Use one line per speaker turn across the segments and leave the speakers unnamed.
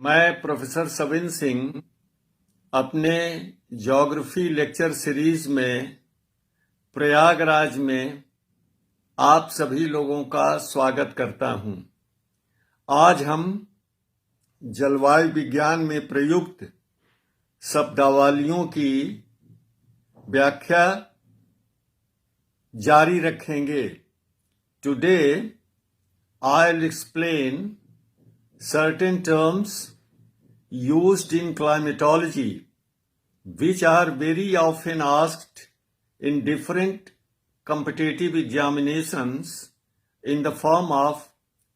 मैं प्रोफेसर सविन सिंह अपने geography lecture series में प्रयागराज में आप सभी लोगों का स्वागत करता हूं। आज हम जलवायु विज्ञान में प्रयुक्त शब्दावलियों की व्याख्या जारी रखेंगे। Today I'll explain certain terms used in climatology which are very often asked in different competitive examinations in the form of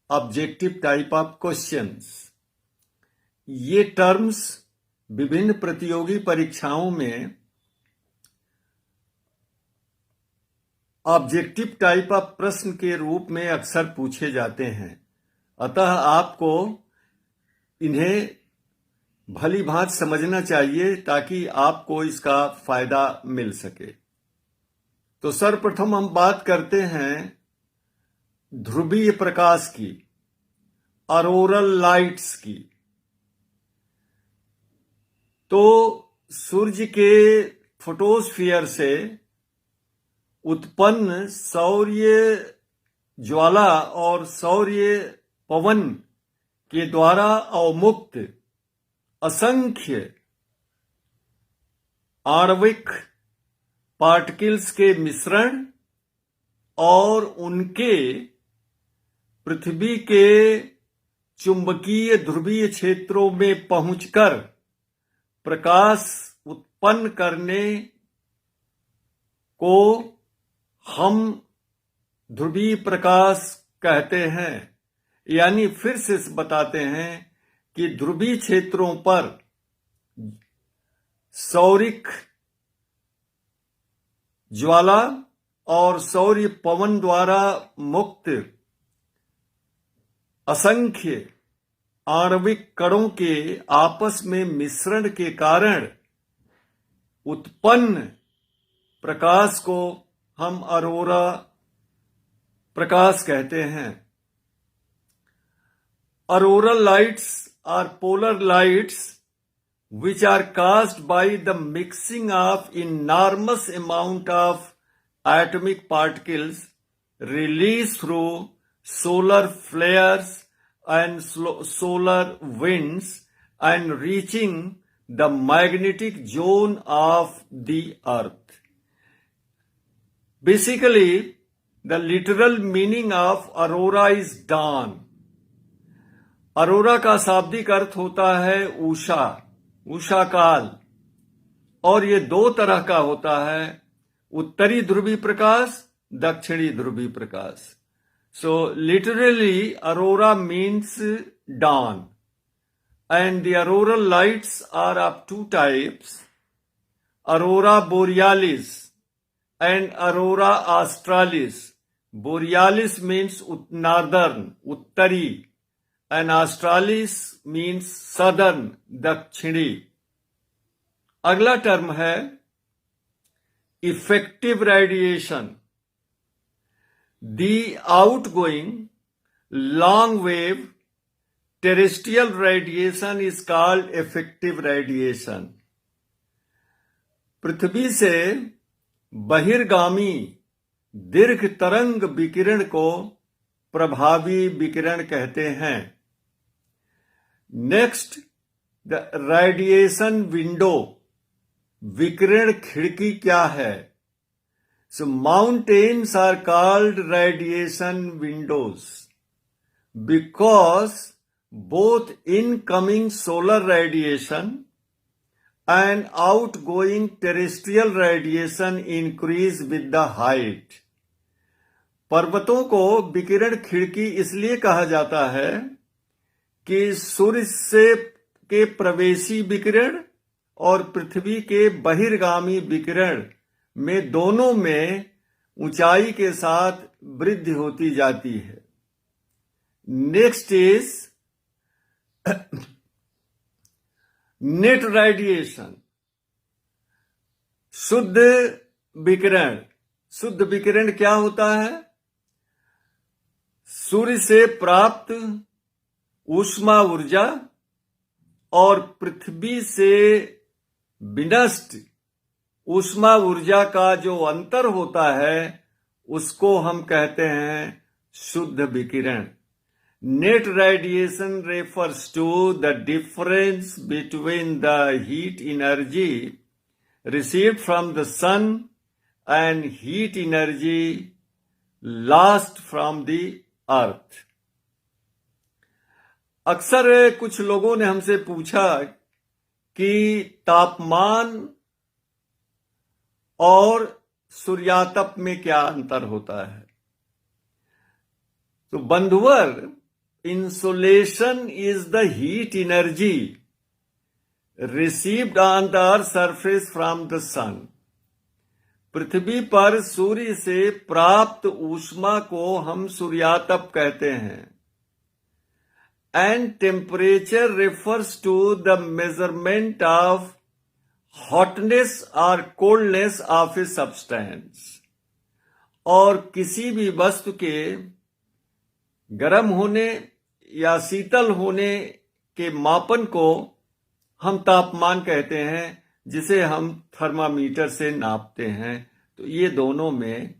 objective type of questions. ये टर्म्स विभिन्न प्रतियोगी परीक्षाओं में ऑब्जेक्टिव टाइप ऑफ प्रश्न के रूप में अक्सर पूछे जाते हैं, अतः आपको इन्हें भली भांति समझना चाहिए ताकि आपको इसका फायदा मिल सके। तो सर्वप्रथम हम बात करते हैं ध्रुवीय प्रकाश की, ऑरोरल लाइट्स की। तो सूर्य के फोटोस्फीयर से उत्पन्न सौर्य ज्वाला और सौर्य पवन के द्वारा अवमुक्त असंख्य आणविक पार्टिकल्स के मिश्रण और उनके पृथ्वी के चुंबकीय ध्रुवीय क्षेत्रों में पहुंचकर प्रकाश उत्पन्न करने को हम ध्रुवीय प्रकाश कहते हैं। यानी फिर से बताते हैं कि ध्रुवीय क्षेत्रों पर सौरिक ज्वाला और सौर्य पवन द्वारा मुक्त असंख्य आणविक कणों के आपस में मिश्रण के कारण उत्पन्न प्रकाश को हम अरोरा प्रकाश कहते हैं। Auroral lights are polar lights which are caused by the mixing of enormous amount of atomic particles released through solar flares and solar winds and reaching the magnetic zone of the earth. Basically, the literal meaning of aurora is dawn. Arora का शाब्दिक अर्थ होता है उषा, उषा काल, और ये दो तरह का होता है, उत्तरी ध्रुवीय प्रकाश, दक्षिणी ध्रुवीय प्रकाश। So literally aurora means dawn, and the auroral lights are of two types, aurora borealis and aurora australis. Borealis means northern, uttari, and australis means southern, दक्षिणी। अगला टर्म है effective radiation. The outgoing long wave terrestrial radiation is called effective radiation. पृथ्वी से बहिर्गामी दीर्घ तरंग विकिरण को प्रभावी विकिरण कहते हैं। नेक्स्ट, द रेडिएशन विंडो, विकिरण खिड़की क्या है? So mountains are called radiation windows because both incoming solar radiation and outgoing terrestrial radiation increase with the height. पर्वतों को विकिरण खिड़की इसलिए कहा जाता है कि सूर्य से के प्रवेशी विकिरण और पृथ्वी के बहिर्गामी विकिरण में दोनों में ऊंचाई के साथ वृद्धि होती जाती है। नेक्स्ट इज नेट रेडिएशन, शुद्ध विकिरण। शुद्ध विकिरण क्या होता है? सूर्य से प्राप्त ऊष्मा ऊर्जा और पृथ्वी से विनष्ट ऊष्मा ऊर्जा का जो अंतर होता है उसको हम कहते हैं शुद्ध विकिरण। Net radiation refers to the difference between the heat energy received from the sun and heat energy lost from the earth। अक्सर कुछ लोगों ने हमसे पूछा कि तापमान और सूर्यातप में क्या अंतर होता है। तो बंधुवर, insolation is the heat energy received on the earth's surface from the sun। पृथ्वी पर सूर्य से प्राप्त ऊष्मा को हम सूर्यातप कहते हैं। And temperature refers to the measurement of hotness or coldness of a substance। और किसी भी वस्तु के गर्म होने या शीतल होने के मापन को हम तापमान कहते हैं, जिसे हम थर्मामीटर से नापते हैं। तो ये दोनों में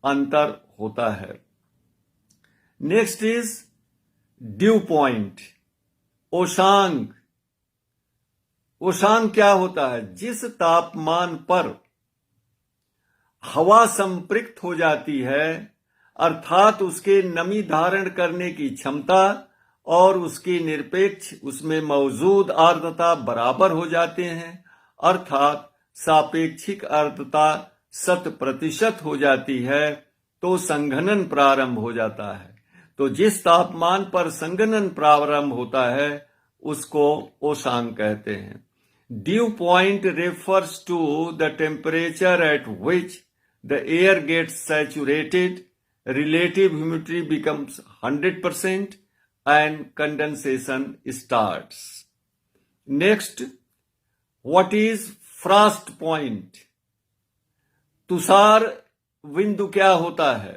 अंतर होता है। नेक्स्ट इज ड्यू पॉइंट, ओशांग। ओशांग क्या होता है? जिस तापमान पर हवा संपृक्त हो जाती है, अर्थात उसके नमी धारण करने की क्षमता और उसकी निरपेक्ष उसमें मौजूद आर्द्रता बराबर हो जाते हैं, अर्थात सापेक्षिक आर्द्रता 100% हो जाती है, तो संघनन प्रारंभ हो जाता है। तो जिस तापमान पर संघनन प्रारंभ होता है उसको ओशांग कहते हैं। Dew point refers to the temperature at which the air gets saturated, relative humidity becomes 100% and condensation starts। Next, what is frost point? तुषार बिंदु क्या होता है?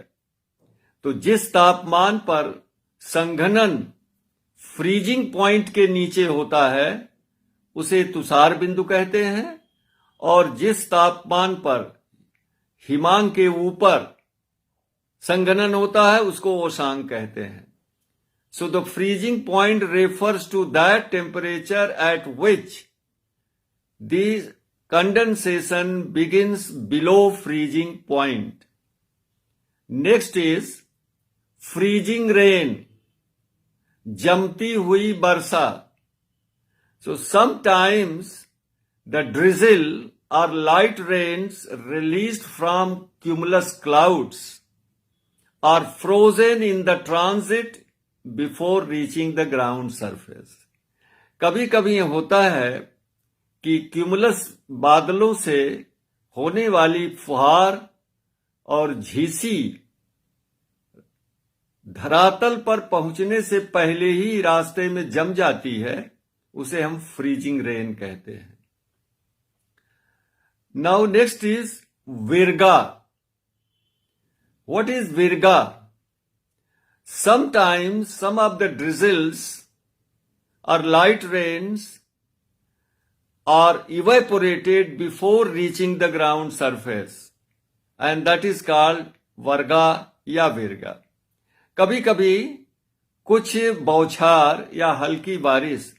तो जिस तापमान पर संघनन फ्रीजिंग पॉइंट के नीचे होता है उसे तुषार बिंदु कहते हैं, और जिस तापमान पर हिमांक के ऊपर संघनन होता है उसको ओशांग कहते हैं। So the freezing point refers to that temperature at which the condensation begins below freezing point। Next is freezing rain, जमती हुई वर्षा। So sometimes the drizzle or light rains released from cumulus clouds are frozen in the transit before reaching the ground surface. कभी कभी ये होता है कि cumulus बादलों से होने वाली फुहार और झीसी धरातल पर पहुंचने से पहले ही रास्ते में जम जाती है, उसे हम फ्रीजिंग रेन कहते हैं। Now next is virga. What is virga? Sometimes some of the drizzles or light rains are evaporated before reaching the ground surface, and that is called वर्गा या विरगा। कभी कभी कुछ बौछार या हल्की बारिश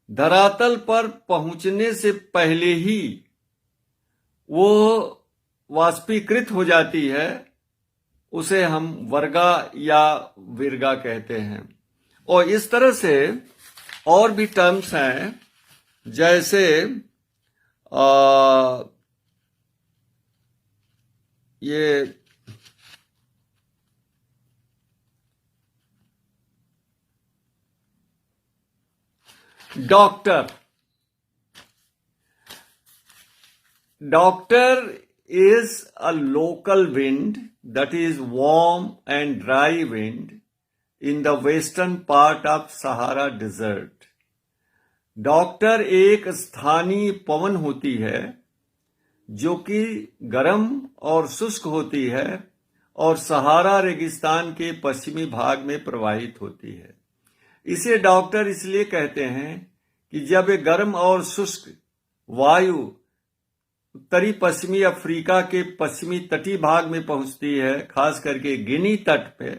धरातल पर पहुंचने से पहले ही वो वाष्पीकृत हो जाती है, उसे हम वर्गा या विरगा कहते हैं। और इस तरह से और भी टर्म्स हैं, जैसे ये doctor. Doctor is a local wind that is warm and dry wind in the western part of Sahara Desert। Doctor एक स्थानीय पवन होती है जो कि गर्म और शुष्क होती है और सहारा रेगिस्तान के पश्चिमी भाग में प्रवाहित होती है। इसे डॉक्टर इसलिए कहते हैं कि जब एक गर्म और शुष्क वायु उत्तरी पश्चिमी अफ्रीका के पश्चिमी तटीय भाग में पहुंचती है, खास करके गिनी तट पे,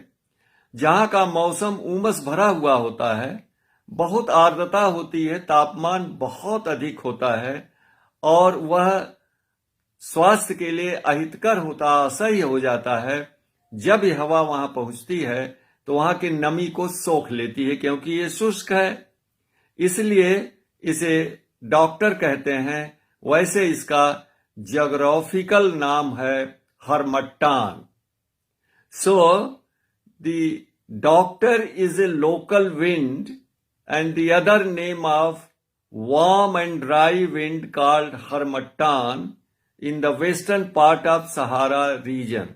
जहां का मौसम उमस भरा हुआ होता है, बहुत आर्द्रता होती है, तापमान बहुत अधिक होता है और वह स्वास्थ्य के लिए अहितकर होता, असह्य हो जाता है। जब यह हवा वहां पहुंचती है तो वहां की नमी को सोख लेती है, क्योंकि ये शुष्क है, इसलिए इसे डॉक्टर कहते हैं। वैसे इसका ज्योग्राफिकल नाम है harmattan. So the doctor is a local wind and the other name of warm and dry wind called harmattan in the western part of Sahara region.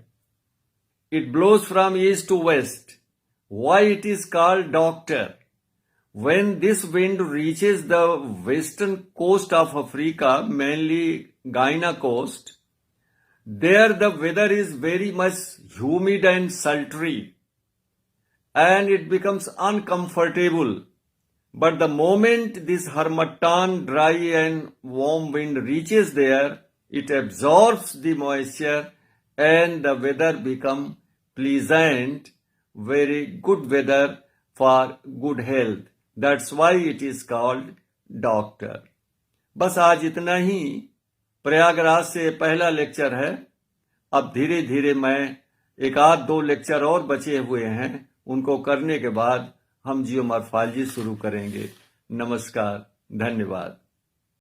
It blows from east to west. Why it is called doctor? When this wind reaches the western coast of Africa, mainly Guinea coast, there the weather is very much humid and sultry and it becomes uncomfortable. But the moment this harmattan dry and warm wind reaches there, it absorbs the moisture and the weather becomes pleasant, very good weather for good health. That's why it is called doctor. बस आज इतना ही प्रयागराज से पहला lecture है। अब धीरे धीरे मैं एक आध दो लेक्चर और बचे हुए हैं, उनको करने के बाद हम जियोमॉर्फोलॉजी शुरू करेंगे। नमस्कार, धन्यवाद।